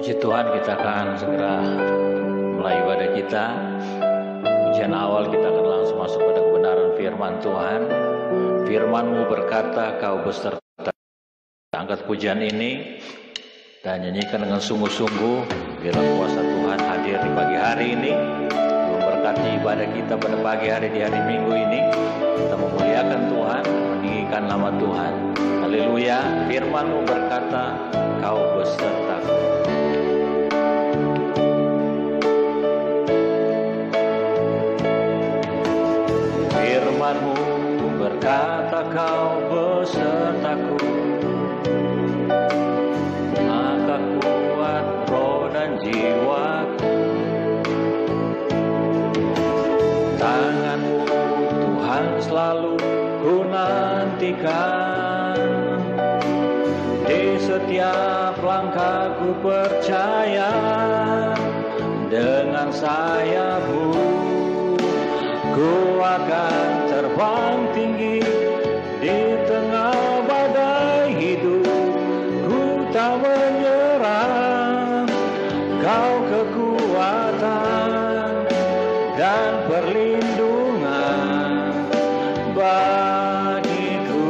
Puji Tuhan, kita akan segera mulai ibadah kita. Pujian awal kita akan langsung masuk pada kebenaran firman Tuhan. Firman-Mu berkata, Kau beserta. Angkat pujian ini dan nyanyikan dengan sungguh-sungguh. Bila kuasa Tuhan hadir di pagi hari ini, memberkati ibadah kita pada pagi hari di hari Minggu ini. Kita memuliakan Tuhan, meninggikan nama Tuhan. Haleluya. Firman-Mu berkata, Kau besertaku. Firman-Mu berkata, Kau besertaku, maka kuat roh dan jiwaku. Tangan-Mu Tuhan selalu ku nantikan, di setiap langkahku percaya, dengan sayap-Mu ku akan terbang tinggi di tengah badai hidup. Ku tak menyerah, Kau kekuatan dan perlindungan bagiku,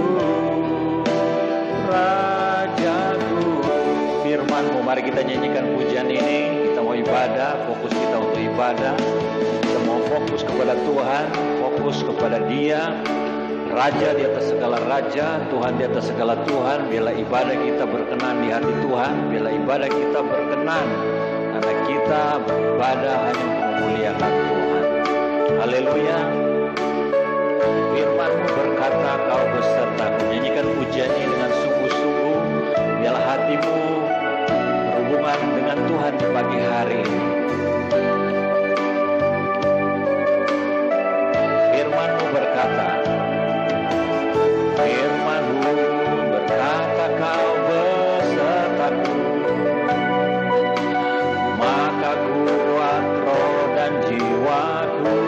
Rajaku. Firman-Mu, mari kita nyanyikan pujian ini. Kita mau ibadah, fokus kita untuk ibadah. Kita mau fokus kepada Tuhan, fokus kepada Dia, Raja di atas segala raja, Tuhan di atas segala Tuhan. Bila ibadah kita berkenan di hati Tuhan, bila ibadah kita berkenan, karena kita beribadah hanya untuk memuliakan Tuhan. Haleluya. Firman-Mu berkata, Kau besertaku. Nyanyikan pujian ini dengan sungguh-sungguh. Biarlah hatimu berhubungan dengan Tuhan di pagi hari ini. Firman-Mu berkata, Firman-Mu berkata, Kau besertaku, maka kuat roh dan jiwaku.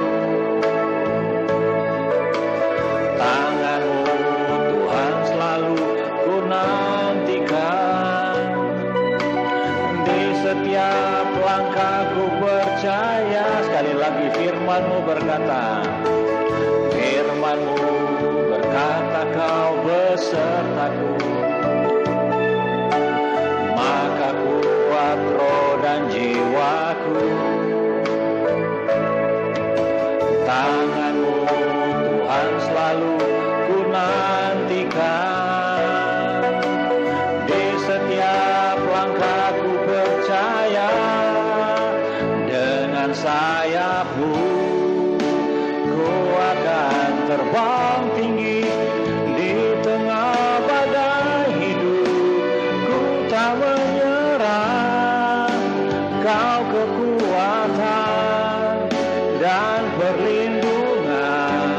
Tangan-Mu Tuhan selalu ku nantikan, di setiap langkahku percaya. Sekali lagi, Firman-Mu berkata, Firman-Mu berkata, Kau besertaku, maka kuat roh dan jiwaku. Tangan-Mu Tuhan selalu ku nantikan, di setiap langkahku percaya, dengan sayap-Mu ku akan terbang tinggi di tengah badai hidup. Ku tak menyerah, Kau kekuatan dan perlindungan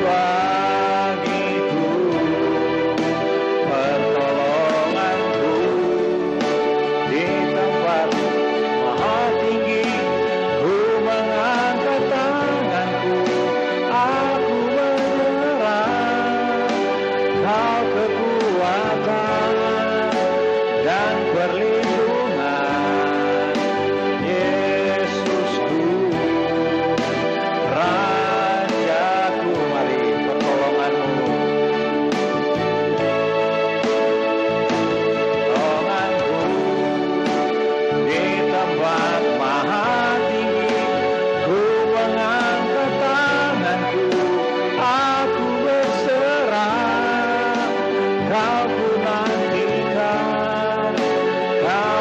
bagiku, pertolonganku di tempat maha tinggi. Ku mengangkat tanganku, aku menyerah, Kau kekuatan dan perlindungan, Yesusku, Rajaku. Mari pertolongan-Mu, pertolonganku di tempat maha tinggi. Ku mengangkat tanganku, aku berserah, Kau ku nantikan, Kau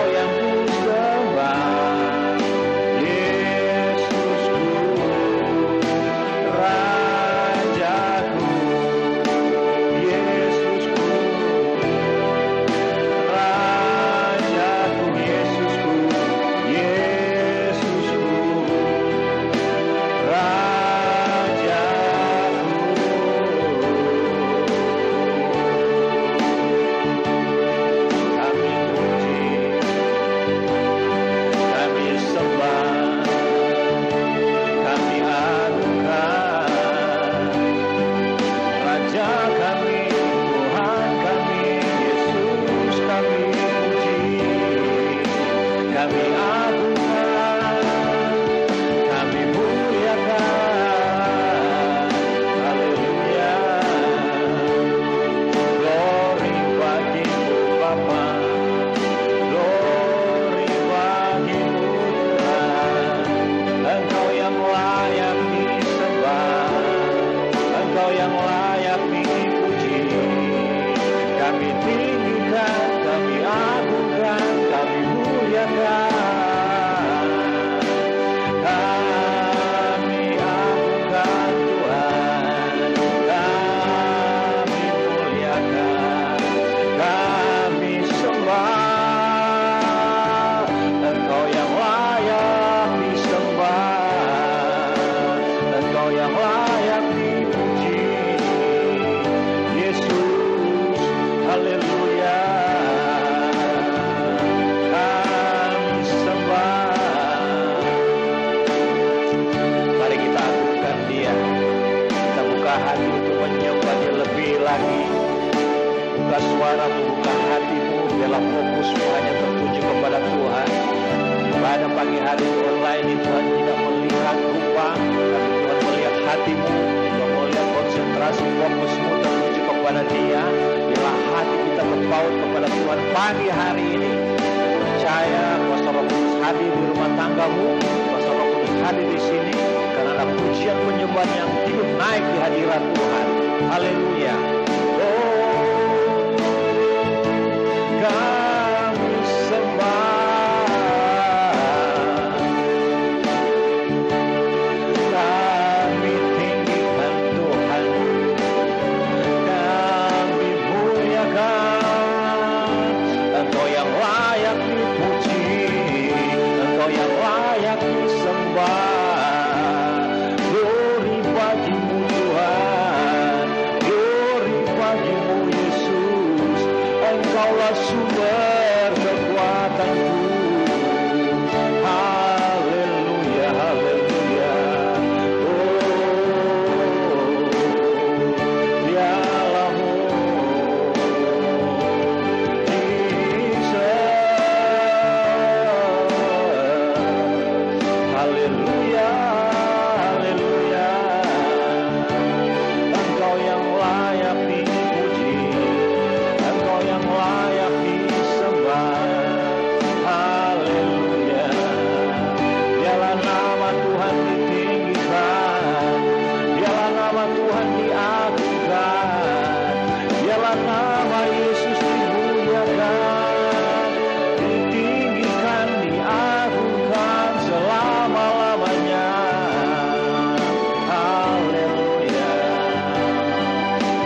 biarlah fokusmu hanya tertuju kepada Tuhan. Ibadah pagi hari online ini Tuhan tidak melihat rupa, tapi Tuhan melihat hatimu. Tuhan melihat konsentrasi fokusmu tertuju kepada Dia. Biarlah hati kita terpaut kepada Tuhan pagi hari ini. Percaya kuasa Roh Kudus hadir di rumah tanggamu, kuasa Roh Kudus hadir di sini, karena ada pujian penyembahan yang hidup naik di hadirat Tuhan. Haleluya. Kami sembah, kami tinggikan Tuhan, kami muliakan. Engkau yang layak dipuji, Engkau yang layak disembah. Glory bagimu Tuhan, glory bagimu Yesus. Engkaulah sumber kekuatanku. Haleluya, haleluya. Oh, dialamu Jesus. Haleluya, haleluya. Engkau yang layak dipuji, Engkau yang layak disembah. Haleluya. Biarlah nama Tuhan ditinggikan, biarlah nama Tuhan diagungkan, biarlah nama Yesus dimuliakan, ditinggikan, diagungkan selama-lamanya. Haleluya,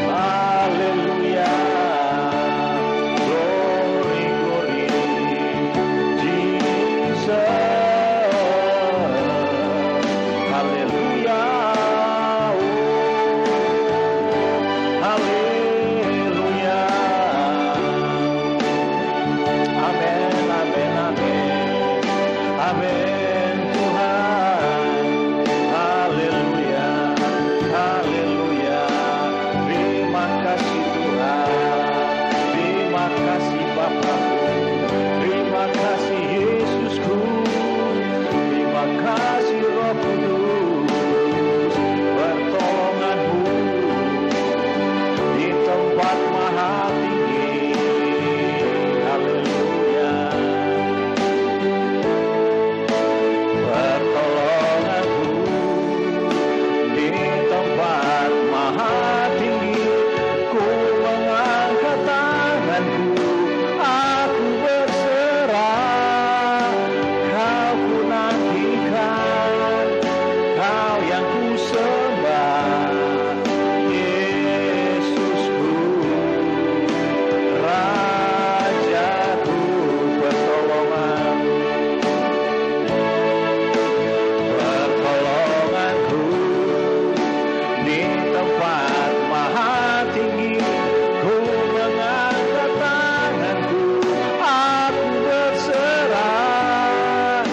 haleluya. Glory, glory, Jesus. Haleluya. Oh, haleluya. Amin, amin, amin. Amin Tuhan. Haleluya, haleluya. Terima kasih Tuhan, terima kasih Bapa-Ku, terima kasih Yesusku, terima kasih Roh Kudus, pertolonganmu di tempat maha tinggi. Haleluya. Pertolonganmu di tempat maha tinggi. Ku mengangkat tanganku, aku berserah. Kau ku nantikan, Kau yang ku sembah. Yesusku, Rajaku, pertolonganku. Pertolonganku di tempat maha tinggi. Ku mengangkat tanganku, aku berserah.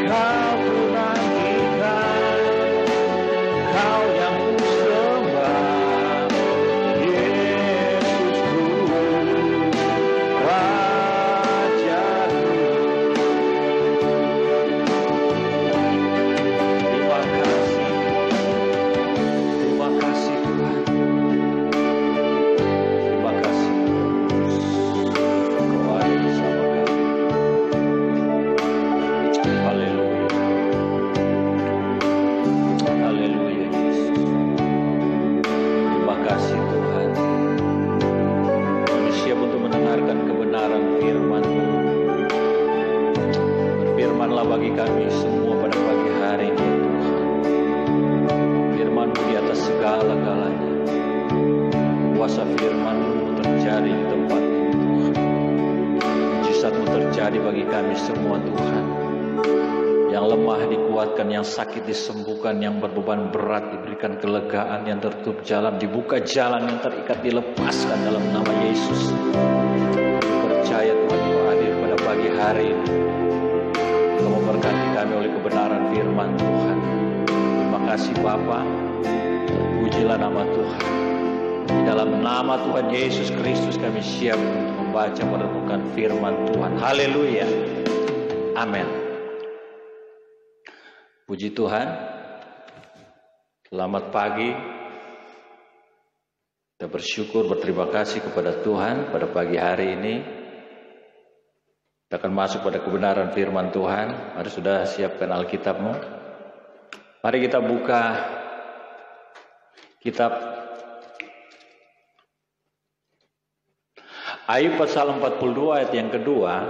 Kau ku nantikan, Kau yang ku sembah. Yesusku, Rajaku. Terima kasih, terima kasih Tuhan, terima kasih Kau ada bersama kami. Haleluya, haleluya Yesus. Terima kasih Tuhan. Kami siap untuk mendengarkan kebenaran firman-Mu. Berfirmanlah bagi kami semua pada pagi hari ini Tuhan. Firman-Mu di atas segala-galanya. Kuasa firman-Mu terjadi di tempat ini Tuhan. Mujizat-Mu terjadi bagi kami semua Tuhan. Yang lemah dikuatkan, yang sakit disembuhkan, yang berbeban berat diberikan kelegaan, yang tertutup jalan dibuka jalan, yang terikat dilepaskan dalam nama Yesus. Percaya Tuhan Kau hadir pada pagi hari ini. Kau memberkati kami oleh kebenaran firman Tuhan. Terima kasih Bapa. Pujilah nama Tuhan. Di dalam nama Tuhan Yesus Kristus kami siap untuk membaca merenungkan firman Tuhan. Haleluya. Amin. Puji Tuhan. Selamat pagi. Kita bersyukur, berterima kasih kepada Tuhan pada pagi hari ini. Kita akan masuk pada kebenaran firman Tuhan. Mari sudah siapkan Alkitabmu. Mari kita buka kitab Ayub pasal 42 ayat yang kedua.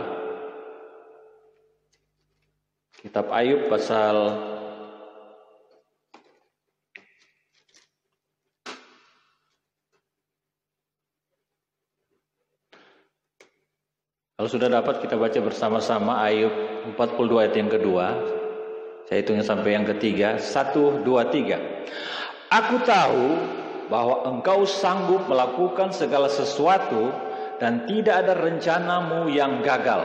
Kitab Ayub pasal 42. Kalau sudah dapat kita baca bersama-sama Ayub 42 ayat yang kedua. Saya hitungnya sampai yang ketiga. 1, 2, 3. Aku tahu bahwa engkau sanggup melakukan segala sesuatu dan tidak ada rencanamu yang gagal.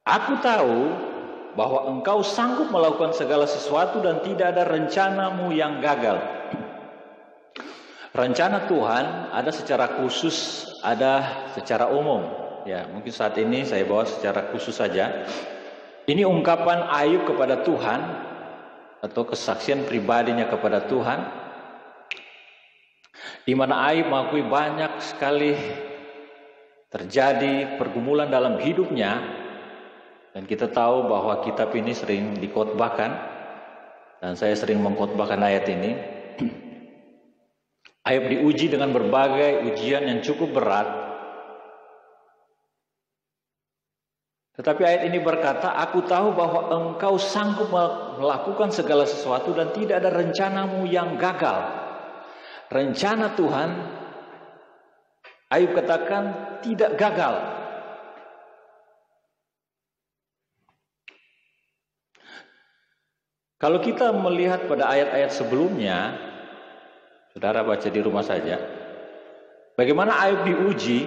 Aku tahu bahwa engkau sanggup melakukan segala sesuatu dan tidak ada rencanamu yang gagal. Rencana Tuhan ada secara khusus, ada secara umum. Ya, mungkin saat ini saya bawa secara khusus saja. Ini ungkapan Ayub kepada Tuhan atau kesaksian pribadinya kepada Tuhan, di mana Ayub mengakui banyak sekali terjadi pergumulan dalam hidupnya, dan kita tahu bahwa kitab ini sering dikhotbahkan, dan saya sering mengkhotbahkan ayat ini. Ayub diuji dengan berbagai ujian yang cukup berat, tetapi ayat ini berkata, aku tahu bahwa engkau sanggup melakukan segala sesuatu dan tidak ada rencanamu yang gagal. Rencana Tuhan, Ayub katakan, tidak gagal. Kalau kita melihat pada ayat-ayat sebelumnya, saudara baca di rumah saja, bagaimana Ayub diuji,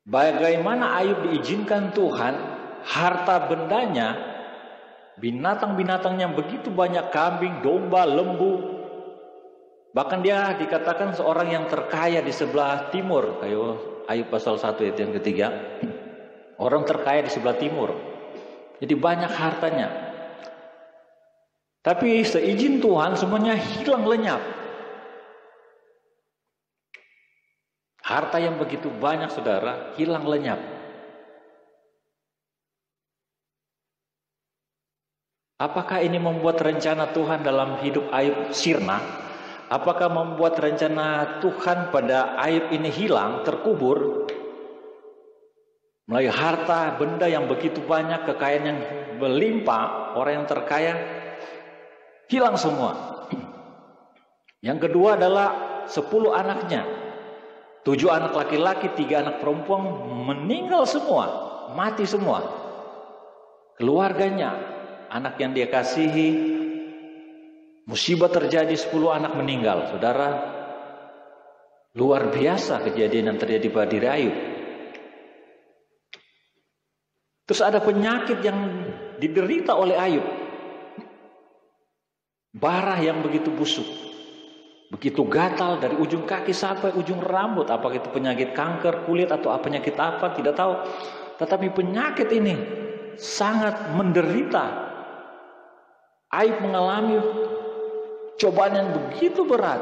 bagaimana Ayub diizinkan Tuhan, harta bendanya, binatang-binatang yang begitu banyak, kambing, domba, lembu. Bahkan dia dikatakan seorang yang terkaya di sebelah timur. Ayub pasal 1 ayat yang ketiga. Orang terkaya di sebelah timur. Jadi banyak hartanya. Tapi seizin Tuhan semuanya hilang lenyap. Harta yang begitu banyak, saudara, hilang lenyap. Apakah ini membuat rencana Tuhan dalam hidup Ayub sirna? Apakah membuat rencana Tuhan pada Ayub ini hilang, terkubur? Melalui harta benda yang begitu banyak, kekayaan yang berlimpah, orang yang terkaya hilang semua. Yang kedua adalah 10 anaknya. 7 anak laki-laki, 3 anak perempuan meninggal semua, mati semua. Keluarganya, anak yang dia kasihi, musibah terjadi, 10 anak meninggal. Saudara, luar biasa kejadian yang terjadi pada diri Ayub. Terus ada penyakit yang diderita oleh Ayub. Bara yang begitu busuk, begitu gatal dari ujung kaki sampai ujung rambut. Apakah itu penyakit kanker kulit atau penyakit apa, tidak tahu. Tetapi penyakit ini sangat menderita. Ayub mengalami cobaan yang begitu berat.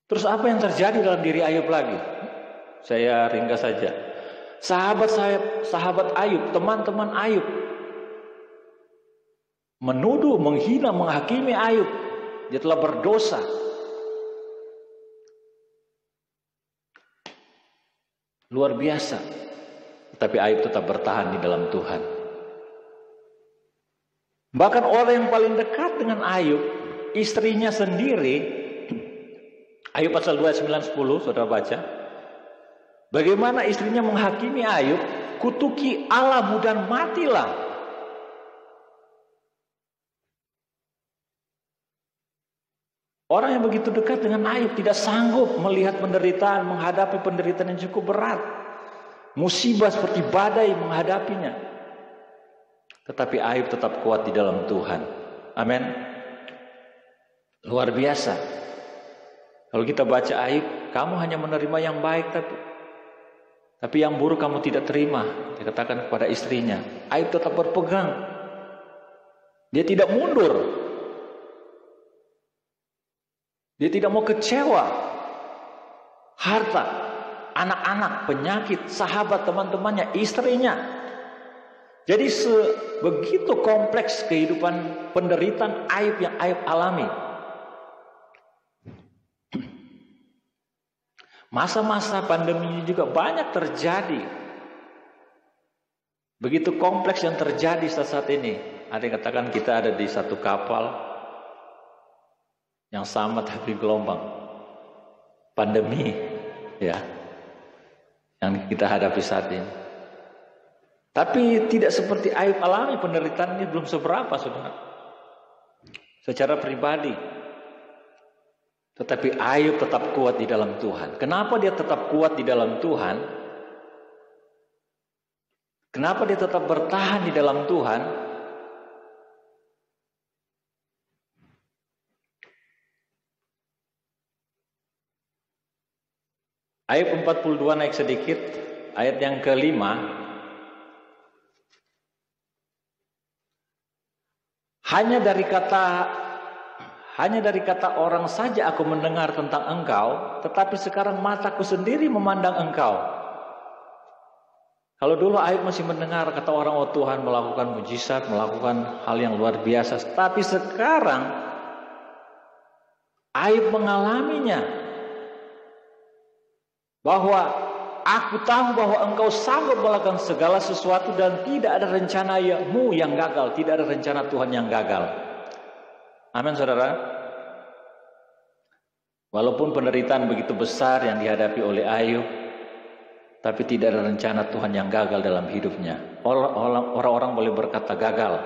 Terus apa yang terjadi dalam diri Ayub lagi? Saya ringkas saja. Sahabat Ayub, teman-teman Ayub, menuduh, menghina, menghakimi Ayub. Dia telah berdosa. Luar biasa. Tetapi Ayub tetap bertahan di dalam Tuhan. Bahkan orang yang paling dekat dengan Ayub, istrinya sendiri, Ayub pasal 2, 9, 10, saudara baca. Bagaimana istrinya menghakimi Ayub, kutuki Allahmu dan matilah. Orang yang begitu dekat dengan Ayub tidak sanggup melihat penderitaan, menghadapi penderitaan yang cukup berat. Musibah seperti badai menghadapinya. Tetapi Ayub tetap kuat di dalam Tuhan. Amin. Luar biasa. Kalau kita baca Ayub, kamu hanya menerima yang baik, tapi yang buruk kamu tidak terima. Dikatakan kepada istrinya. Ayub tetap berpegang. Dia tidak mundur. Dia tidak mau kecewa. Harta, anak-anak, penyakit, sahabat, teman-temannya, istrinya. Jadi begitu kompleks kehidupan penderitaan Ayub yang Ayub alami. Masa-masa pandemi ini juga banyak terjadi. Begitu kompleks yang terjadi saat ini. Ada yang katakan kita ada di satu kapal yang sama tapi gelombang. Pandemi, ya, yang kita hadapi saat ini. Tapi tidak seperti Ayub alami, penderitaan ini belum seberapa, saudara. Secara pribadi. Tetapi Ayub tetap kuat di dalam Tuhan. Kenapa dia tetap kuat di dalam Tuhan? Kenapa dia tetap bertahan di dalam Tuhan? Ayub 42 naik sedikit, ayat yang ke-5. Hanya dari kata orang saja aku mendengar tentang engkau, tetapi sekarang mataku sendiri memandang engkau. Kalau dulu Ayub masih mendengar kata orang, oh Tuhan melakukan mujizat, melakukan hal yang luar biasa. Tapi sekarang Ayub mengalaminya. Bahwa aku tahu bahwa engkau sanggup melakukan segala sesuatu dan tidak ada rencanamu yang gagal. Tidak ada rencana Tuhan yang gagal. Amin, saudara. Walaupun penderitaan begitu besar yang dihadapi oleh Ayub, tapi tidak ada rencana Tuhan yang gagal dalam hidupnya. Orang-orang boleh berkata gagal,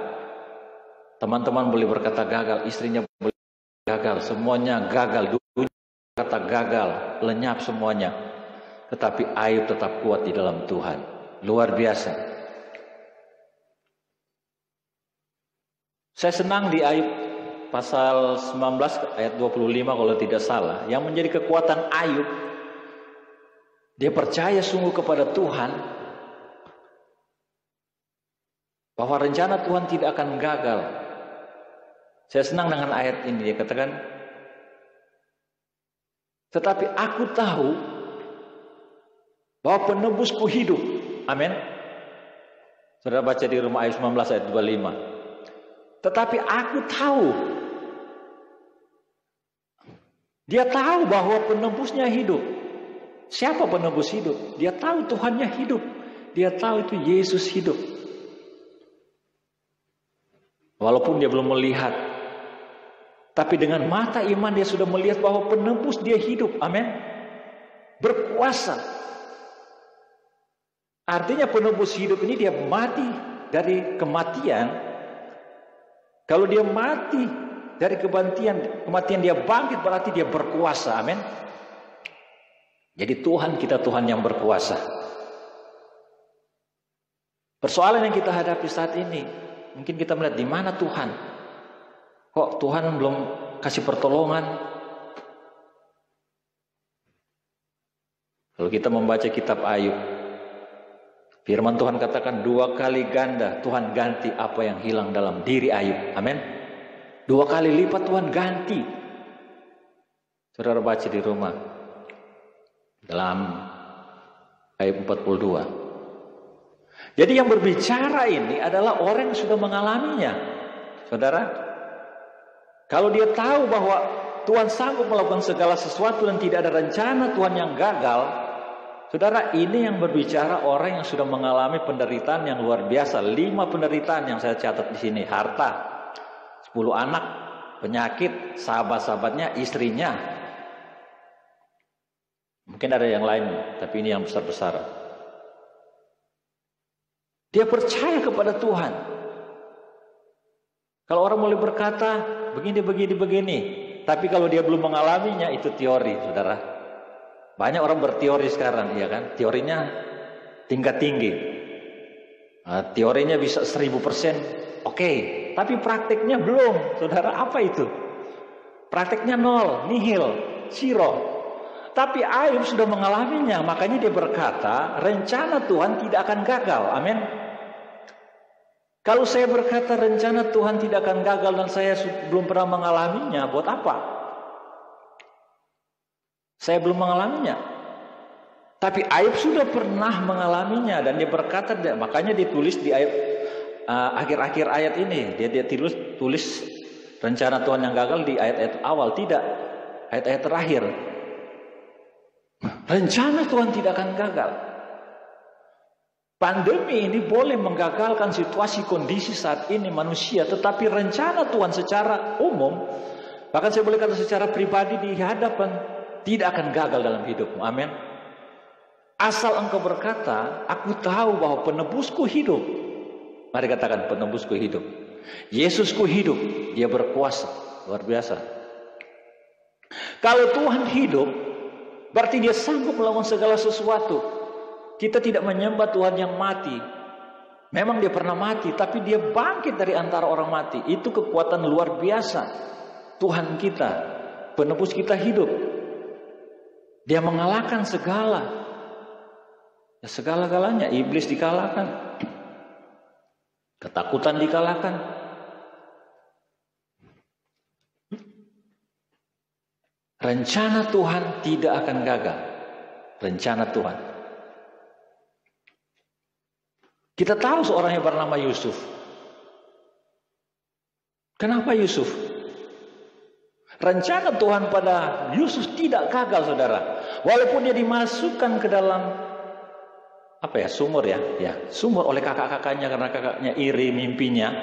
teman-teman boleh berkata gagal, istrinya boleh gagal, semuanya gagal, dunia kata gagal, lenyap semuanya. Tetapi Ayub tetap kuat di dalam Tuhan. Luar biasa. Saya senang di Ayub pasal 19 ayat 25 kalau tidak salah, yang menjadi kekuatan Ayub, dia percaya sungguh kepada Tuhan bahwa rencana Tuhan tidak akan gagal. Saya senang dengan ayat ini, dia katakan, tetapi aku tahu bahwa penebusku hidup. Amin. Saudara baca di rumah Ayub 19 ayat 25. Tetapi aku tahu, dia tahu bahwa penebusnya hidup. Siapa penebus hidup? Dia tahu Tuhannya hidup. Dia tahu itu Yesus hidup. Walaupun dia belum melihat, tapi dengan mata iman dia sudah melihat bahwa penebus dia hidup. Amin. Berkuasa. Artinya penebus hidup ini dia mati dari kematian. Kalau dia mati dari kematian dia bangkit, berarti dia berkuasa. Amin. Jadi Tuhan kita Tuhan yang berkuasa. Persoalan yang kita hadapi saat ini, mungkin kita melihat di mana Tuhan. Kok Tuhan belum kasih pertolongan? Kalau kita membaca kitab Ayub, firman Tuhan katakan 2 kali ganda Tuhan ganti apa yang hilang dalam diri Ayub. Amin. 2 kali lipat Tuhan ganti. Saudara baca di rumah dalam Ayub 42. Jadi yang berbicara ini adalah orang yang sudah mengalaminya. Saudara, kalau dia tahu bahwa Tuhan sanggup melakukan segala sesuatu dan tidak ada rencana Tuhan yang gagal, saudara, ini yang berbicara orang yang sudah mengalami penderitaan yang luar biasa. 5 penderitaan yang saya catat di sini. Harta, 10 anak, penyakit, sahabat-sahabatnya, istrinya. Mungkin ada yang lain, tapi ini yang besar-besar. Dia percaya kepada Tuhan. Kalau orang boleh berkata, begini. Tapi kalau dia belum mengalaminya, itu teori, saudara. Banyak orang berteori sekarang, ya kan? Teorinya tingkat tinggi. Teorinya bisa 1000%, oke. Tapi praktiknya belum, saudara. Apa itu? Praktiknya nol, nihil. Siro. Tapi Ayub sudah mengalaminya, makanya dia berkata, rencana Tuhan tidak akan gagal. Amin. Kalau saya berkata rencana Tuhan tidak akan gagal dan saya belum pernah mengalaminya, buat apa? Saya belum mengalaminya. Tapi Ayub sudah pernah mengalaminya dan dia berkata, makanya ditulis di Ayub akhir-akhir ayat ini. Dia tulis rencana Tuhan yang gagal di ayat-ayat awal, tidak ayat-ayat terakhir. Rencana Tuhan tidak akan gagal. Pandemi ini boleh menggagalkan situasi kondisi saat ini manusia, tetapi rencana Tuhan secara umum, bahkan saya boleh kata secara pribadi di hadapan, tidak akan gagal dalam hidupmu. Amin. Asal engkau berkata, aku tahu bahwa penebusku hidup. Mari katakan, penebusku hidup. Yesusku hidup, dia berkuasa, luar biasa. Kalau Tuhan hidup, berarti dia sanggup melakukan segala sesuatu. Kita tidak menyembah Tuhan yang mati. Memang dia pernah mati, tapi dia bangkit dari antara orang mati. Itu kekuatan luar biasa. Tuhan kita, penebus kita hidup. Dia mengalahkan segala-galanya. Iblis dikalahkan. Ketakutan dikalahkan. Rencana Tuhan tidak akan gagal. Rencana Tuhan. Kita tahu seorang yang bernama Yusuf. Kenapa Yusuf? Rencana Tuhan pada Yusuf tidak gagal, saudara. Walaupun dia dimasukkan ke dalam sumur sumur oleh kakak-kakaknya karena kakaknya iri mimpinya.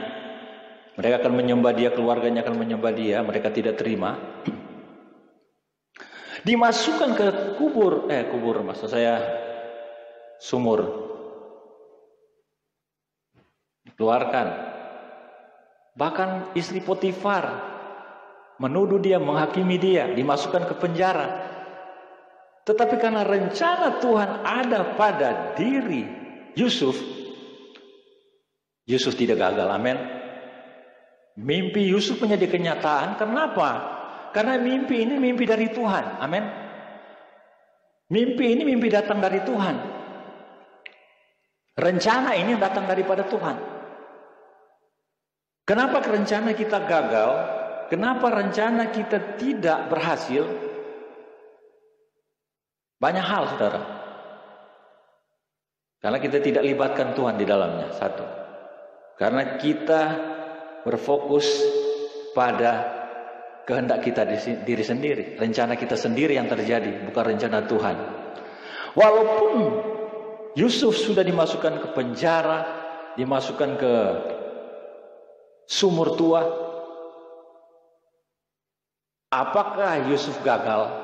Mereka akan menyembah dia, keluarganya akan menyembah dia, mereka tidak terima. Dimasukkan ke sumur. Dikeluarkan. Bahkan istri Potifar menuduh dia, menghakimi dia, dimasukkan ke penjara. Tetapi karena rencana Tuhan ada pada diri Yusuf tidak gagal. Amin. Mimpi Yusuf menjadi kenyataan. Kenapa? Karena mimpi ini mimpi dari Tuhan. Amin. Mimpi ini mimpi datang dari Tuhan. Rencana ini datang daripada Tuhan. Kenapa rencana kita gagal? Kenapa rencana kita tidak berhasil? Banyak hal, saudara. Karena kita tidak libatkan Tuhan di dalamnya. Satu. Karena kita berfokus pada kehendak kita diri sendiri. Rencana kita sendiri yang terjadi, bukan rencana Tuhan. Walaupun Yusuf sudah dimasukkan ke penjara, dimasukkan ke sumur tua, apakah Yusuf gagal?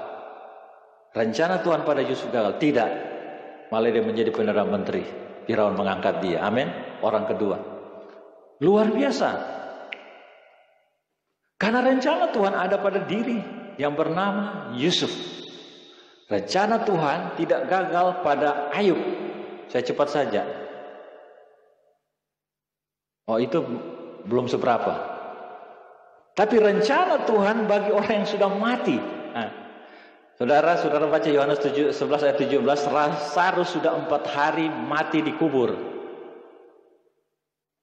Rencana Tuhan pada Yusuf gagal? Tidak. Malah dia menjadi Perdana Menteri. Firaun mengangkat dia. Amin. Orang kedua. Luar biasa. Karena rencana Tuhan ada pada diri yang bernama Yusuf. Rencana Tuhan tidak gagal pada Ayub. Saya cepat saja. Oh, itu belum seberapa. Tapi rencana Tuhan bagi orang yang sudah mati. Nah, saudara baca Yohanes 11 ayat 17, Lazarus sudah 4 hari mati dikubur.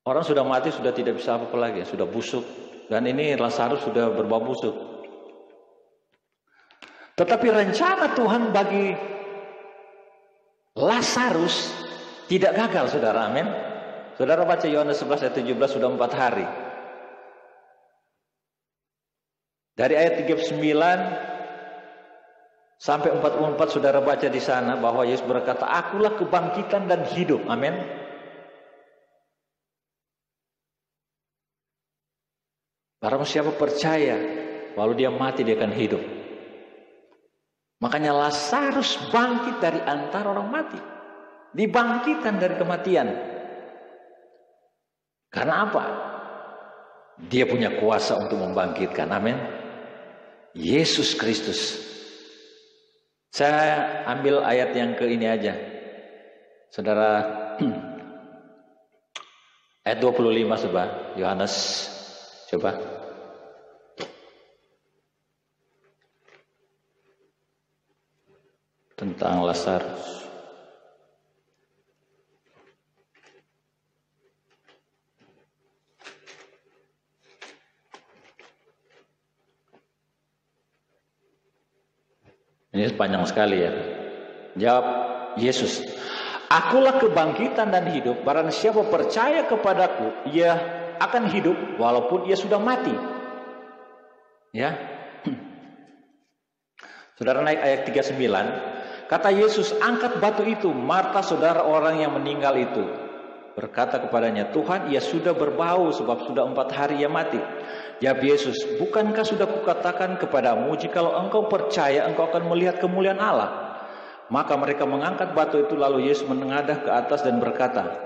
Orang sudah mati sudah tidak bisa apa-apa lagi, sudah busuk. Dan ini Lazarus sudah berbau busuk. Tetapi rencana Tuhan bagi Lazarus tidak gagal, saudara. Amin. Saudara baca Yohanes 11 ayat 17, sudah 4 hari. Dari ayat 39 sampai 44 saudara baca di sana bahwa Yesus berkata, akulah kebangkitan dan hidup. Amin. Barang siapa percaya, walau dia mati dia akan hidup. Makanya Lazarus bangkit dari antara orang mati. Dibangkitkan dari kematian. Karena apa? Dia punya kuasa untuk membangkitkan. Amin. Yesus Kristus. Saya ambil ayat yang ke ini aja. Saudara, ayat 25 coba. Yohanes, coba. tentang Lazarus. Ini panjang sekali ya. Jawab Yesus, "Akulah kebangkitan dan hidup. Barang siapa percaya kepadaku, ia akan hidup walaupun ia sudah mati." Ya. Saudara naik ayat 39. Kata Yesus, "Angkat batu itu." Marta, saudara orang yang meninggal itu, berkata kepadanya, "Tuhan, ia sudah berbau sebab sudah 4 hari ia mati." Jawab Yesus, "Bukankah sudah kukatakan kepadamu, jikalau engkau percaya, engkau akan melihat kemuliaan Allah?" Maka mereka mengangkat batu itu, lalu Yesus menengadah ke atas dan berkata,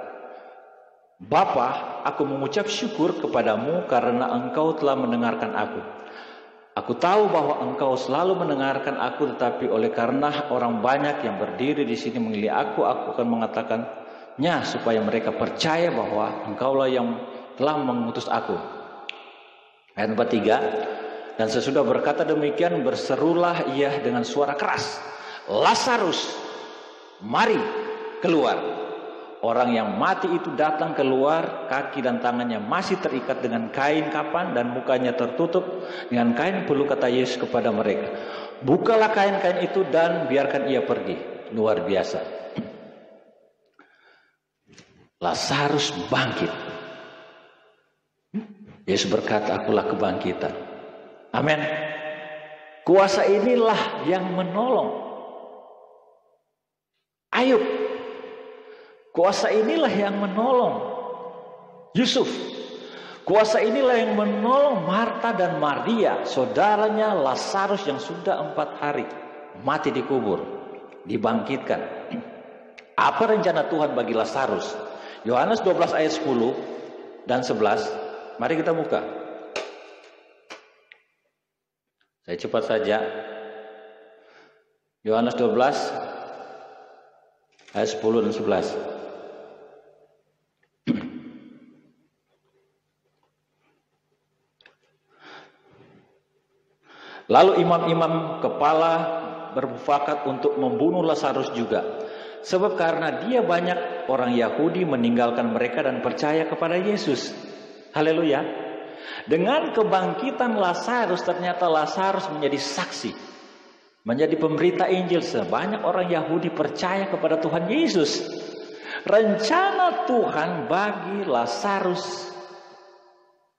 "Bapa, aku mengucap syukur kepadamu karena engkau telah mendengarkan aku. Aku tahu bahwa engkau selalu mendengarkan aku, tetapi oleh karena orang banyak yang berdiri di sini mengelilingi aku akan mengatakannya supaya mereka percaya bahwa engkaulah yang telah mengutus aku." Ayat 43, dan sesudah berkata demikian, berserulah ia dengan suara keras, "Lazarus, mari keluar." Orang yang mati itu datang keluar, kaki dan tangannya masih terikat dengan kain kapan dan mukanya tertutup dengan kain pelu. Kata Yesus kepada mereka, "Bukalah kain-kain itu dan biarkan ia pergi." Luar biasa. Lazarus bangkit. Yesus berkata, "Akulah kebangkitan." Amin. Kuasa inilah yang menolong Ayub. Kuasa inilah yang menolong Yusuf. Kuasa inilah yang menolong Marta dan Maria, saudaranya Lazarus yang sudah 4 hari mati dikubur, dibangkitkan. Apa rencana Tuhan bagi Lazarus? Yohanes 12 ayat 10 dan 11. Mari kita buka. Saya cepat saja. Yohanes 12 ayat 10 dan 11. Lalu imam-imam kepala bermufakat untuk membunuh Lazarus juga, sebab karena dia banyak orang Yahudi meninggalkan mereka dan percaya kepada Yesus. Haleluya. Dengan kebangkitan Lazarus, ternyata Lazarus menjadi saksi, menjadi pemberita Injil. Sebanyak orang Yahudi percaya kepada Tuhan Yesus. Rencana Tuhan bagi Lazarus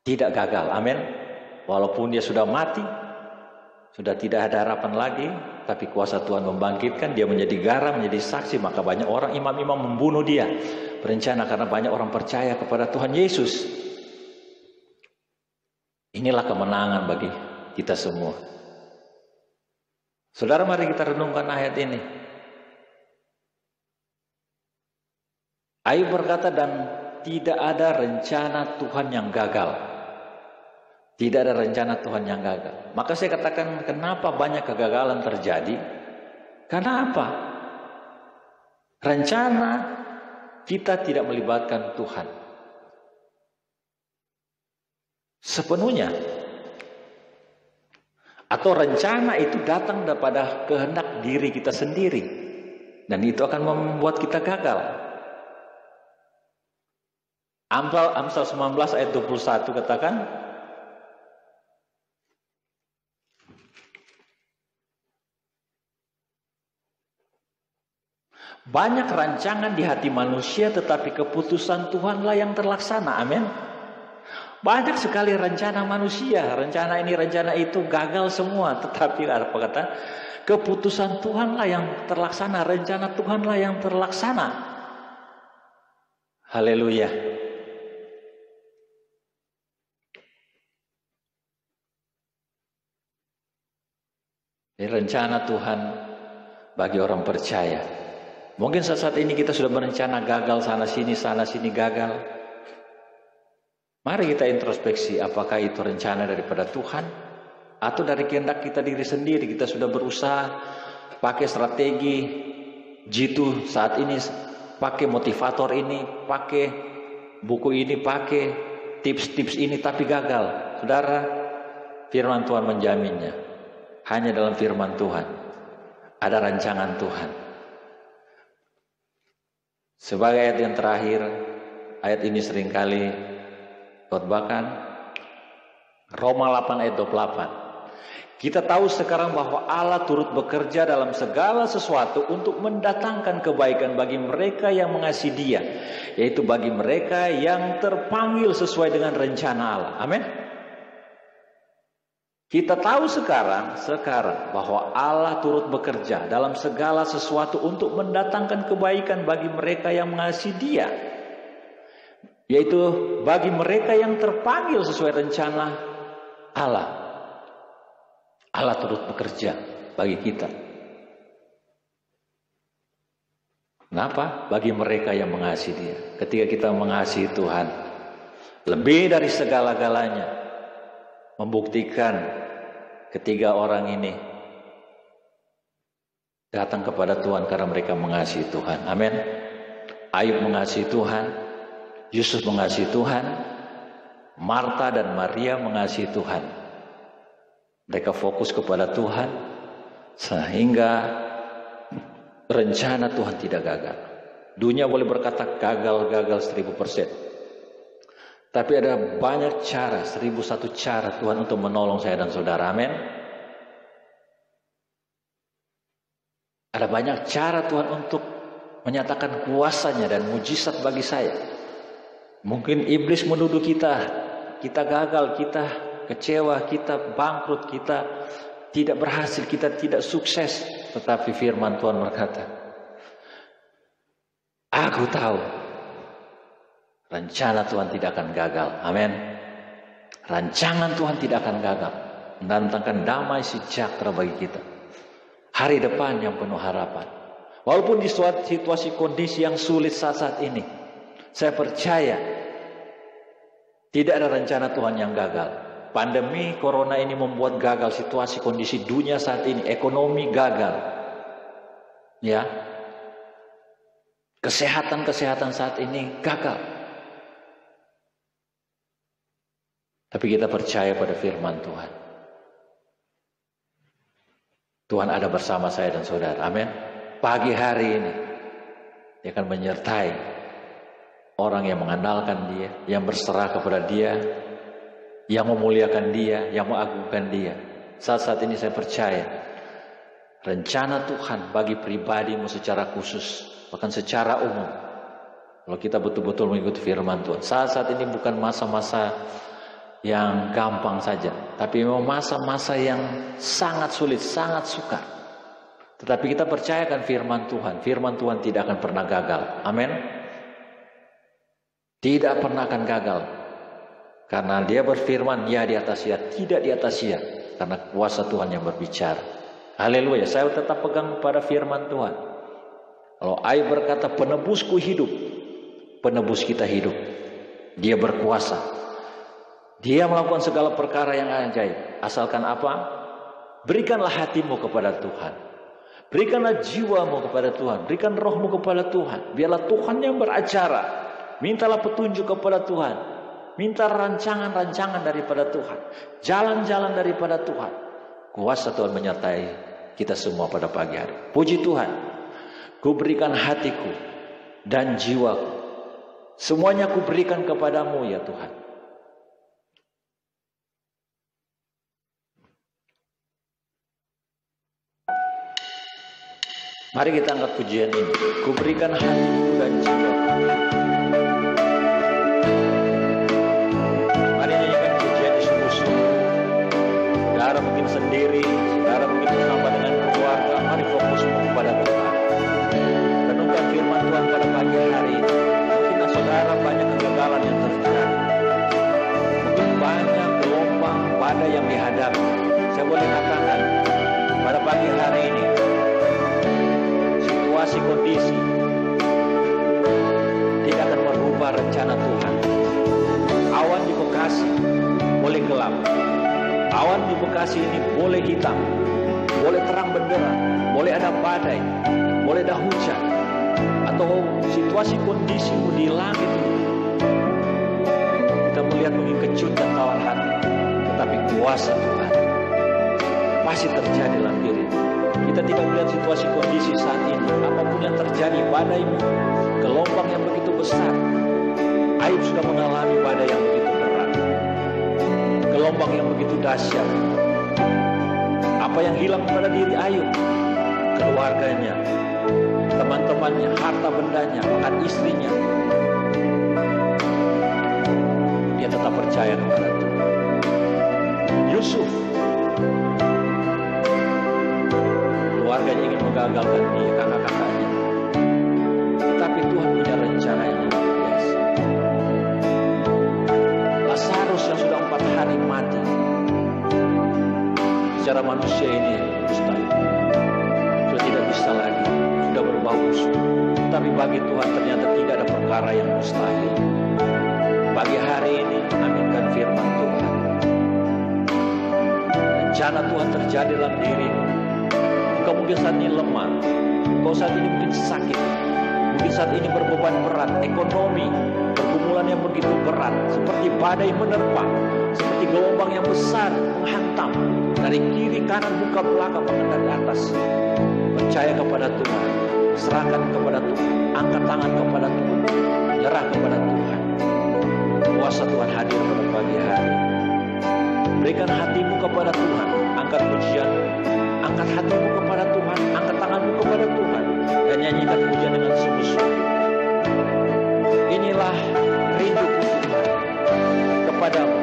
tidak gagal. Amin. Walaupun dia sudah mati, sudah tidak ada harapan lagi, tapi kuasa Tuhan membangkitkan dia menjadi garam, menjadi saksi. Maka banyak orang, imam-imam membunuh dia berencana karena banyak orang percaya kepada Tuhan Yesus. Inilah kemenangan bagi kita semua. Saudara, mari kita renungkan ayat ini. Ayub berkata, "Dan tidak ada rencana Tuhan yang gagal." Tidak ada rencana Tuhan yang gagal. Maka saya katakan, kenapa banyak kegagalan terjadi? Karena apa? Rencana kita tidak melibatkan Tuhan sepenuhnya, atau rencana itu datang daripada kehendak diri kita sendiri, dan itu akan membuat kita gagal. Amsal 19 ayat 21 katakan, "Banyak rancangan di hati manusia, tetapi keputusan Tuhanlah yang terlaksana." Amin. Banyak sekali rencana manusia, rencana ini, rencana itu, gagal semua. Tetapi apa kata? Keputusan Tuhanlah yang terlaksana, rencana Tuhanlah yang terlaksana. Haleluya. Ini rencana Tuhan bagi orang percaya. Mungkin saat ini kita sudah berencana gagal sana sini gagal. Mari kita introspeksi, apakah itu rencana daripada Tuhan atau dari kehendak kita diri sendiri. Kita sudah berusaha pakai strategi jitu saat ini, pakai motivator ini, pakai buku ini, pakai tips-tips ini, tapi gagal. Saudara, firman Tuhan menjaminnya. Hanya dalam firman Tuhan ada rancangan Tuhan. Sebagai ayat yang terakhir, ayat ini seringkali khotbahkan, Roma 8 ayat 28. Kita tahu sekarang bahwa Allah turut bekerja dalam segala sesuatu untuk mendatangkan kebaikan bagi mereka yang mengasihi Dia, yaitu bagi mereka yang terpanggil sesuai dengan rencana Allah. Amin. Kita tahu sekarang bahwa Allah turut bekerja dalam segala sesuatu untuk mendatangkan kebaikan bagi mereka yang mengasihi Dia, yaitu bagi mereka yang terpanggil sesuai rencana Allah. Allah turut bekerja bagi kita. Kenapa? Bagi mereka yang mengasihi Dia. Ketika kita mengasihi Tuhan, lebih dari segala-galanya, membuktikan ketiga orang ini datang kepada Tuhan karena mereka mengasihi Tuhan. Amin. Ayub mengasihi Tuhan, Yusuf mengasihi Tuhan, Marta dan Maria mengasihi Tuhan. Mereka fokus kepada Tuhan sehingga rencana Tuhan tidak gagal. Dunia boleh berkata gagal 1000%. Tapi ada banyak cara, 1001 cara Tuhan untuk menolong saya dan saudara. Amin. Ada banyak cara Tuhan untuk menyatakan kuasanya dan mujizat bagi saya. Mungkin iblis menuduh kita gagal, kita kecewa, kita bangkrut, kita tidak berhasil, kita tidak sukses. Tetapi firman Tuhan berkata, aku tahu rencana Tuhan tidak akan gagal. Amin. Rancangan Tuhan tidak akan gagal, mendatangkan damai sejahtera bagi kita, hari depan yang penuh harapan. Walaupun di suatu situasi kondisi yang sulit saat ini, saya percaya tidak ada rencana Tuhan yang gagal. Pandemi corona ini membuat gagal situasi kondisi dunia saat ini, ekonomi gagal. Ya. Kesehatan saat ini gagal. Tapi kita percaya pada firman Tuhan. Tuhan ada bersama saya dan saudara. Amin. Pagi hari ini Dia akan menyertai orang yang mengandalkan Dia, yang berserah kepada Dia, yang memuliakan Dia, yang mengagungkan Dia. Saat-saat ini saya percaya rencana Tuhan bagi pribadimu secara khusus, bahkan secara umum, kalau kita betul-betul mengikuti firman Tuhan. Saat-saat ini bukan masa-masa yang gampang saja, tapi memang masa-masa yang sangat sulit, sangat sukar. Tetapi kita percayakan firman Tuhan. Firman Tuhan tidak akan pernah gagal. Amin. Tidak pernah akan gagal. Karena Dia berfirman, ya di atas ya, tidak di atas ya. Karena kuasa Tuhan yang berbicara. Haleluya. Saya tetap pegang pada firman Tuhan. Kalau Ayub berkata, penebusku hidup, penebus kita hidup. Dia berkuasa. Dia melakukan segala perkara yang ajaib. Asalkan apa? Berikanlah hatimu kepada Tuhan. Berikanlah jiwamu kepada Tuhan. Berikan rohmu kepada Tuhan. Biarlah Tuhan yang beracara. Mintalah petunjuk kepada Tuhan. Minta rancangan-rancangan daripada Tuhan. Jalan-jalan daripada Tuhan. Kuasa Tuhan menyertai kita semua pada pagi hari. Puji Tuhan. Ku berikan hatiku dan jiwaku. Semuanya ku berikan kepadamu ya Tuhan. Mari kita angkat pujian ini. Ku berikan hatiku dan jiwaku. Mari nyanyikan pujian di sungguh-sungguh. Saudara mungkin sendiri, saudara mungkin bersama dengan keluarga. Mari fokusmu kepada Tuhan. Renungkan firman Tuhan pada pagi hari ini. Mungkin saudara banyak kegagalan yang terjadi. Mungkin banyak gelombang badai yang dihadapi. Saya boleh katakan pada pagi hari ini, situasi kondisi tidak akan merubah rencana Tuhan. Awan di Bekasi boleh gelap. Awan di Bekasi ini boleh hitam, boleh terang benderang, boleh ada badai, boleh ada hujan, atau situasi kondisimu di langit kita melihat mungkin kecut dan tawar hati, tetapi kuasa Tuhan pasti terjadi dalam diri. Kita tidak melihat situasi kondisi saat ini, apapun yang terjadi, badai, gelombang yang begitu besar. Ayub sudah mengalami badai yang begitu berat, gelombang yang begitu dahsyat. Apa yang hilang pada diri Ayub? Keluarganya, teman-temannya, harta bendanya, bahkan istrinya. Dia tetap percaya kepada Tuhan. Yusuf, keluarganya ingin menggagalkan dia, kakak-kakaknya, tetapi Tuhan punya rencana yang luar biasa. Lazarus yang sudah 4 hari mati, secara manusia ini mustahil, sudah tidak bisa lagi, sudah berbau busuk. Tapi bagi Tuhan ternyata tidak ada perkara yang mustahil. Pagi hari ini aminkan firman Tuhan. Rencana Tuhan terjadi dalam dirimu. Engkau mungkin saat ini lemah, engkau saat ini mungkin sakit, mungkin saat ini berbeban berat, ekonomi, pergumulan yang begitu berat, seperti badai menerpa, seperti gelombang yang besar menghantam dari kiri, kanan, muka, belakang, bahkan dari atas. Percaya kepada Tuhan, serahkan kepada Tuhan, angkat tangan kepada Tuhan, nyerah kepada Tuhan. Kuasa Tuhan hadir pada pagi hari. Berikan hatimu kepada Tuhan, angkat pujian, angkat hatimu kepada Tuhan, angkat tanganmu kepada Tuhan, dan nyanyikan pujian dengan sungguh-sungguh. Inilah rinduku Tuhan kepadamu.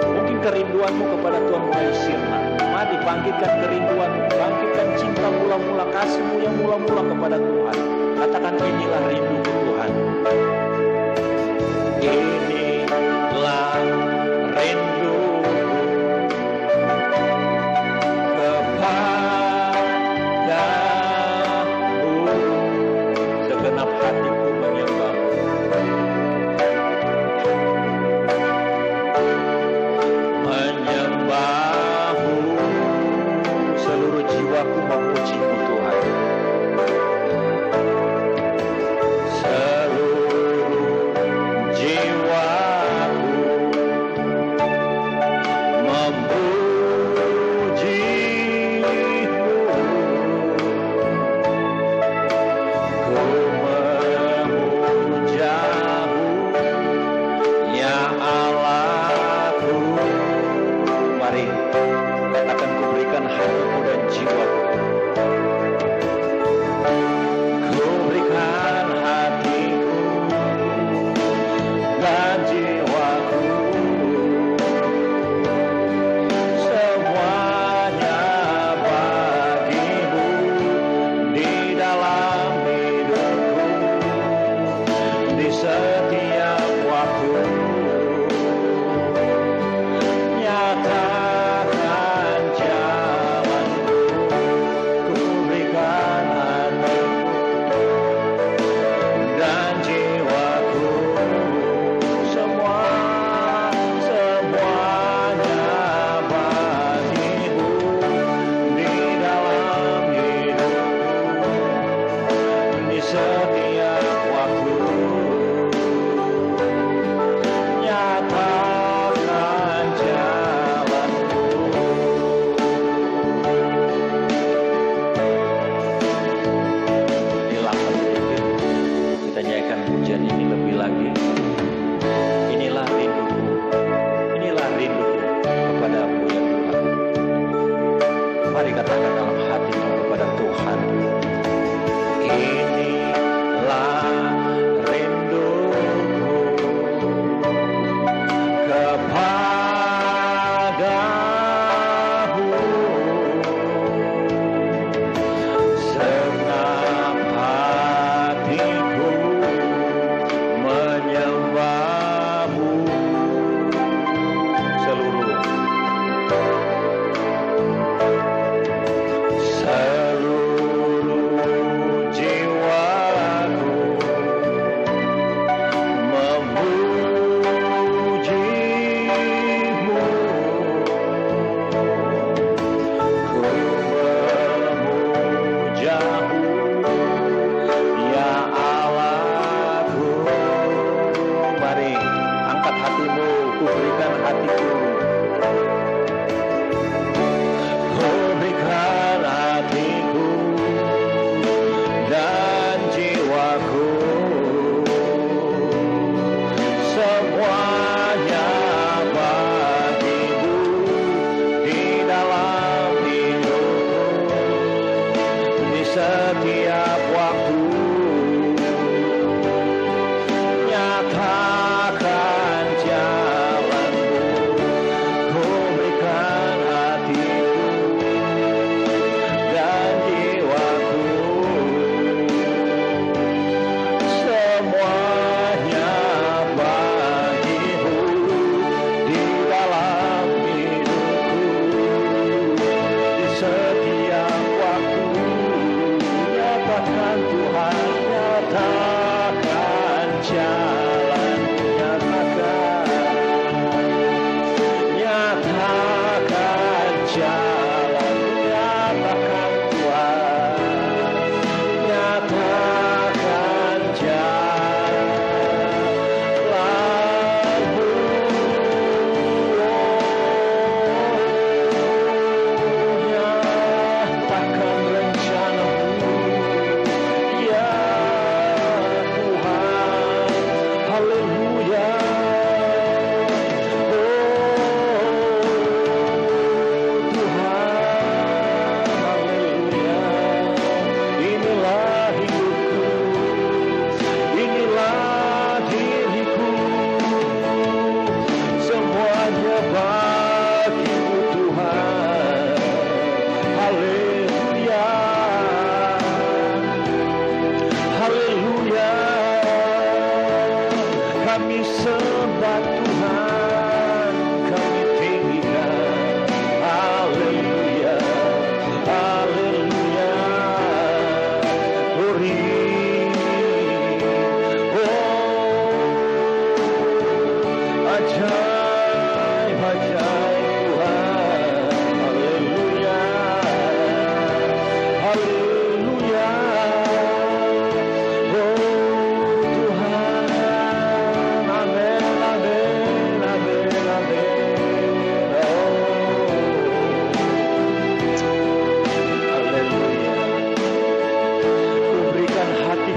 Mungkin kerinduanmu kepada Tuhan mulai sirna. Mari bangkitkan kerinduanmu, bangkitkan cinta mula-mula, kasihmu yang mula-mula kepada Tuhan. Katakan, inilah rinduku Tuhan. Inilah rindu Kami sembah Tuhan, kami tinggikan. Haleluya, haleluya. Ajaib, ajaib Tuhan. Haleluya, haleluya. Tuhan, amin, amin, amin, amin. Haleluya. Ku berikan hati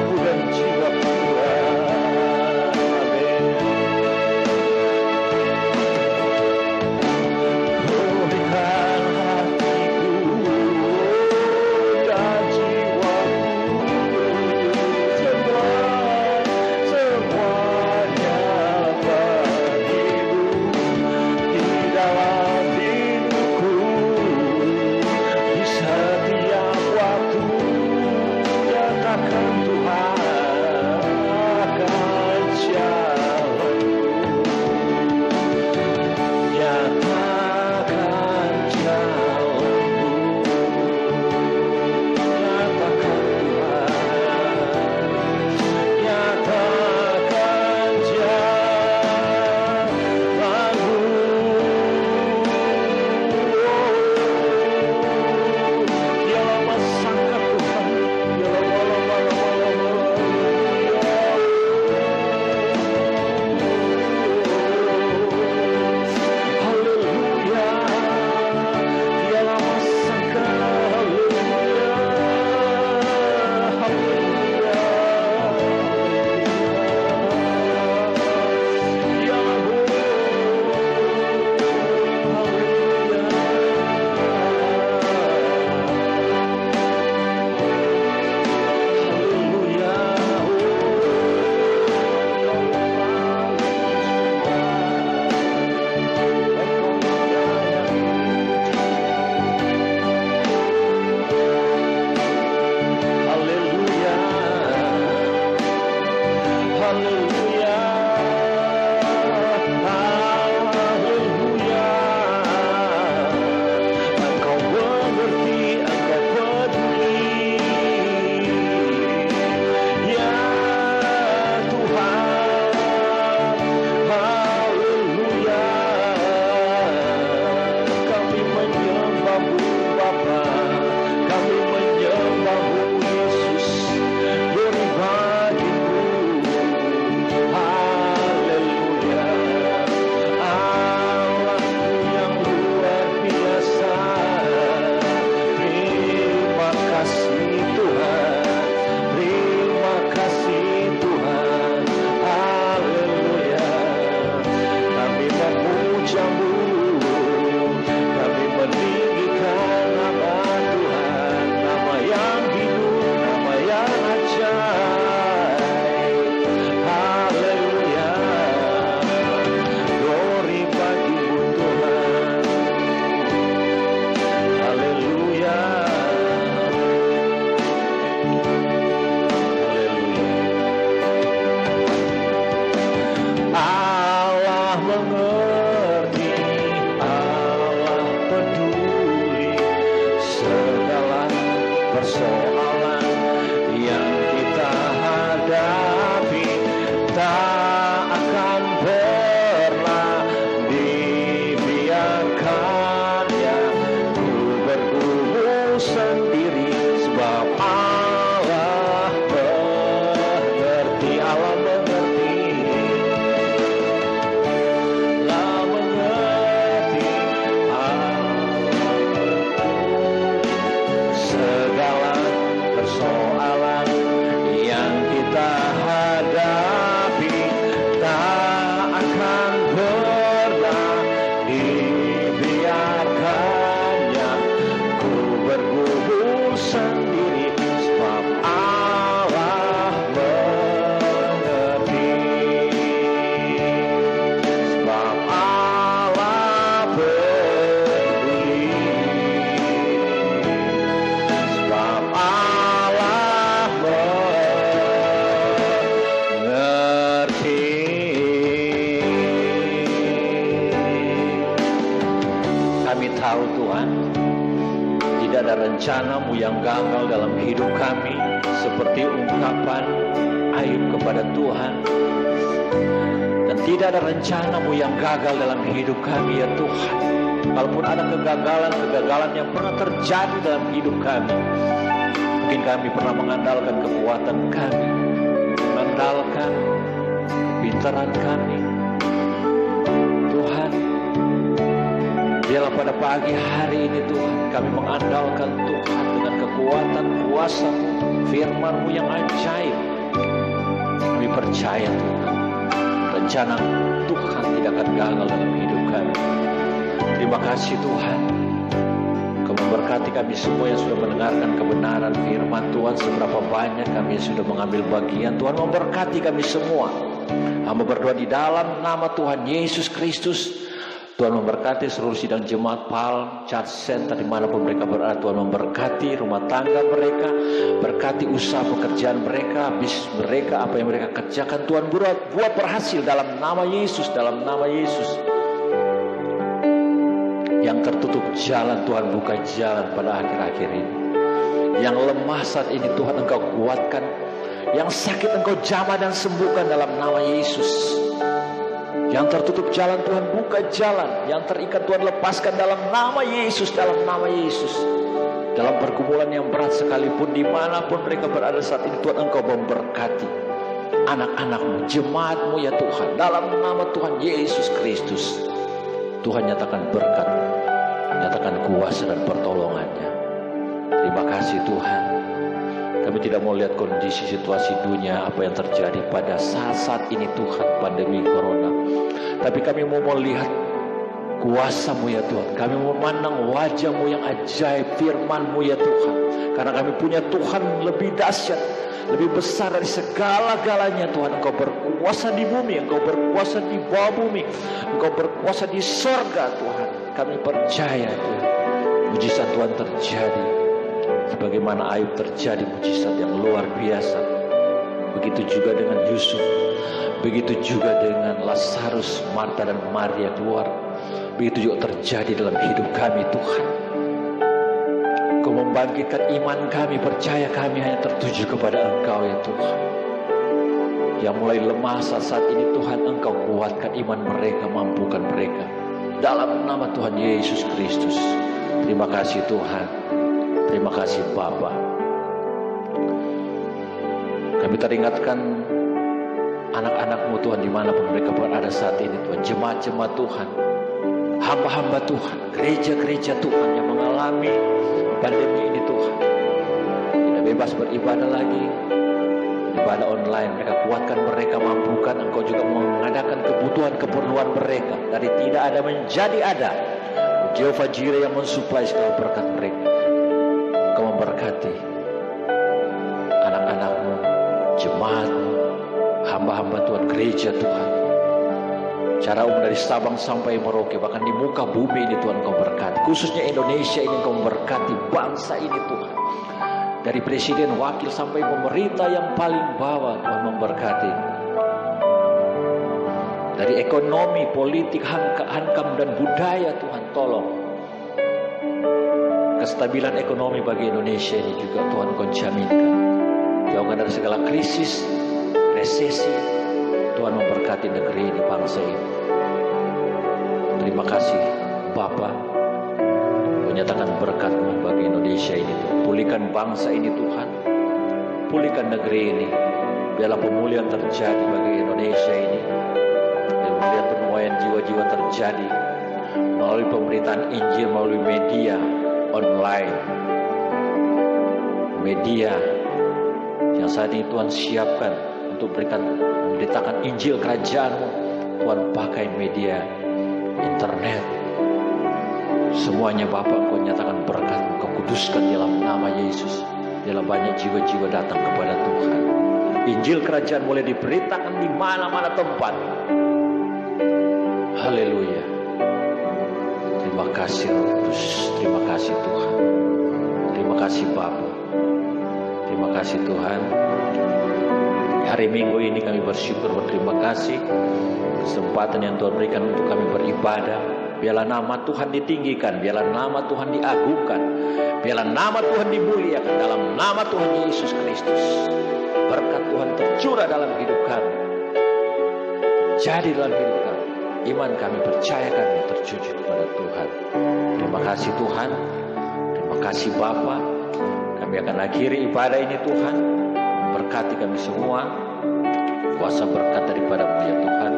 ada rencana-Mu yang gagal dalam hidup kami, seperti ungkapan Ayub kepada Tuhan. Dan tidak ada rencana-Mu yang gagal dalam hidup kami, ya Tuhan. Kalaupun ada kegagalan yang pernah terjadi dalam hidup kami, mungkin kami pernah mengandalkan kekuatan kami, mengandalkan kepintaran kami. Tuhan, biarlah pada pagi hari ini Tuhan, kami mengandalkan Tuhan dengan kekuatan kuasa-Mu, firman-Mu yang ajaib. Kami percaya Tuhan, rencana Tuhan tidak akan gagal dalam hidup kami. Terima kasih Tuhan, Kau memberkati kami semua yang sudah mendengarkan kebenaran firman Tuhan. Seberapa banyak kami yang sudah mengambil bagian, Tuhan memberkati kami semua. Hamba berdoa di dalam nama Tuhan Yesus Kristus. Tuhan memberkati seluruh sidang jemaat Palm Church Center dimanapun mereka berada. Tuhan memberkati rumah tangga mereka, berkati usaha pekerjaan mereka, bisnis mereka, apa yang mereka kerjakan. Tuhan buat berhasil dalam nama Yesus, dalam nama Yesus. Yang tertutup jalan, Tuhan buka jalan pada akhir-akhir ini. Yang lemah saat ini Tuhan Engkau kuatkan. Yang sakit Engkau jamah dan sembuhkan dalam nama Yesus. Yang tertutup jalan Tuhan buka jalan. Yang terikat Tuhan lepaskan dalam nama Yesus, dalam nama Yesus. Dalam pergumulan yang berat sekalipun, dimanapun mereka berada saat ini, Tuhan Engkau memberkati anak-anak-Mu, jemaat-Mu ya Tuhan. Dalam nama Tuhan Yesus Kristus, Tuhan nyatakan berkat, nyatakan kuasa dan pertolongannya. Terima kasih Tuhan. Kami tidak mau lihat kondisi situasi dunia, apa yang terjadi pada saat-saat ini Tuhan, pandemi corona. Tapi kami mau melihat kuasa-Mu ya Tuhan. Kami mau memandang wajah-Mu yang ajaib, firman-Mu ya Tuhan. Karena kami punya Tuhan lebih dahsyat, lebih besar dari segala-galanya Tuhan. Engkau berkuasa di bumi, Engkau berkuasa di bawah bumi, Engkau berkuasa di sorga Tuhan. Kami percaya Tuhan, mujizat Tuhan terjadi. Sebagaimana Ayub terjadi mujizat yang luar biasa. Begitu juga dengan Yusuf, begitu juga dengan Lazarus, Marta dan Maria keluar. Begitu juga terjadi dalam hidup kami Tuhan. Kau membangkitkan iman kami, percaya kami hanya tertuju kepada Engkau ya Tuhan. Yang mulai lemah saat ini Tuhan, Engkau kuatkan iman mereka, mampukan mereka. Dalam nama Tuhan Yesus Kristus. Terima kasih Tuhan. Terima kasih Bapa. Kami teringatkan anak-anak-Mu Tuhan dimanapun mereka berada saat ini Tuhan. Jemaat-jemaat Tuhan, hamba-hamba Tuhan, gereja-gereja Tuhan yang mengalami pandemi ini Tuhan. Tidak bebas beribadah lagi, ibadah online. Mereka kuatkan mereka, mampukan. Engkau juga mengadakan kebutuhan keperluan mereka. Dari tidak ada menjadi ada. Jehovah Jireh yang mensuplai segala berkat mereka. Kau memberkati anak-anak-Mu, jemaat-Mu, hamba-hamba Tuhan, gereja Tuhan. Cara umum dari Sabang sampai Merauke, bahkan di muka bumi ini Tuhan Kau berkati. Khususnya Indonesia ini Kau memberkati, bangsa ini Tuhan. Dari presiden, wakil sampai pemerintah yang paling bawah Tuhan memberkati. Dari ekonomi, politik, hankam dan budaya Tuhan tolong. Kestabilan ekonomi bagi Indonesia ini juga Tuhan Kau jaminkan. Jauhkan dari segala krisis, resesi. Tuhan memberkati negeri ini, bangsa ini. Terima kasih Bapa. Kau nyatakan berkat-Mu bagi Indonesia ini Tuhan. Pulihkan bangsa ini Tuhan. Pulihkan negeri ini. Biarlah pemulihan terjadi bagi Indonesia ini. Dan melihat penuaian jiwa-jiwa terjadi melalui pemberitaan Injil, melalui media online, media yang saat ini Tuhan siapkan untuk memberitakan Injil kerajaan-Mu. Tuhan pakai media internet, semuanya Bapa Engkau nyatakan berkat-Mu, Kau kuduskan dalam nama Yesus. Biarlah banyak jiwa-jiwa datang kepada Tuhan. Injil kerajaan boleh diberitakan di mana-mana tempat. Haleluya. Terima kasih Roh Kudus, terima kasih Tuhan. Terima kasih Bapa. Terima kasih Tuhan. Hari Minggu ini kami bersyukur, berterima kasih kesempatan yang Tuhan berikan untuk kami beribadah biarlah nama Tuhan ditinggikan, biarlah nama Tuhan diagungkan, biarlah nama Tuhan dimuliakan dalam nama Tuhan Yesus Kristus. Berkat Tuhan tercurah dalam hidup kami, jadi dalam hidup kami. Iman kami, percaya kami tertuju kepada Tuhan. Terima kasih Tuhan, terima kasih Bapa. Kami akan akhiri ibadah ini Tuhan. Berkati kami semua, kuasa berkat daripada-Mu ya Tuhan.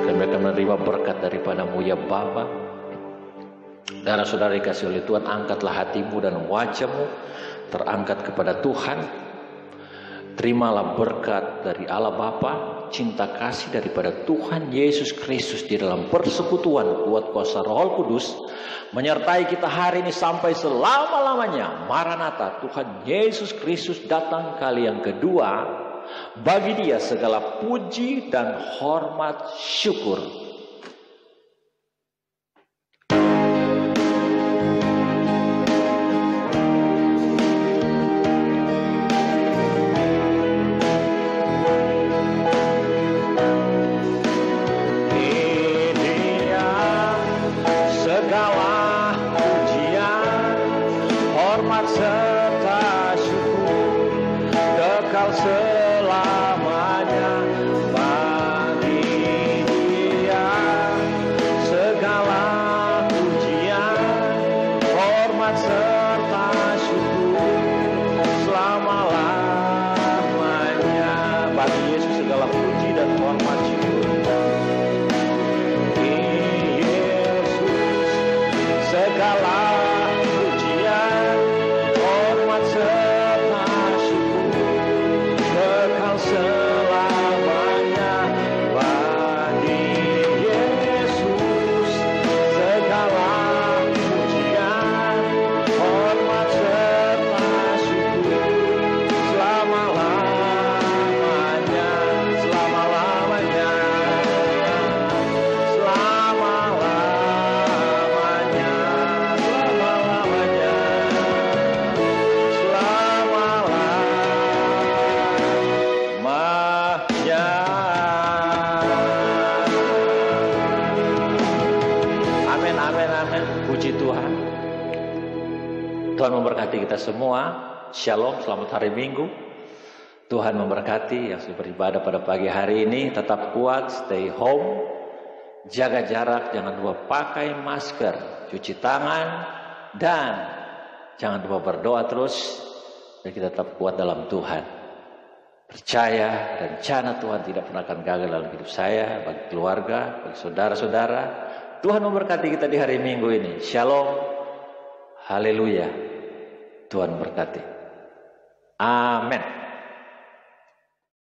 Kami akan menerima berkat daripada-Mu ya Bapa. Darah saudara dikasih oleh Tuhan, angkatlah hatimu dan wajahmu terangkat kepada Tuhan. Terimalah berkat dari Allah Bapa, cinta kasih daripada Tuhan Yesus Kristus di dalam persekutuan kuat kuasa Roh Kudus menyertai kita hari ini sampai selama-lamanya. Maranatha, Tuhan Yesus Kristus datang kali yang kedua. Bagi Dia segala puji dan hormat syukur. Tuhan memberkati kita semua. Shalom, selamat hari Minggu. Tuhan memberkati yang sudah beribadah pada pagi hari ini. Tetap kuat, stay home, jaga jarak, jangan lupa pakai masker, cuci tangan, dan jangan lupa berdoa terus. Dan kita tetap kuat dalam Tuhan. Percaya rencana Tuhan tidak pernah akan gagal dalam hidup saya, bagi keluarga, bagi saudara-saudara. Tuhan memberkati kita di hari Minggu ini. Shalom. Haleluya. Tuhan berkati. Amin.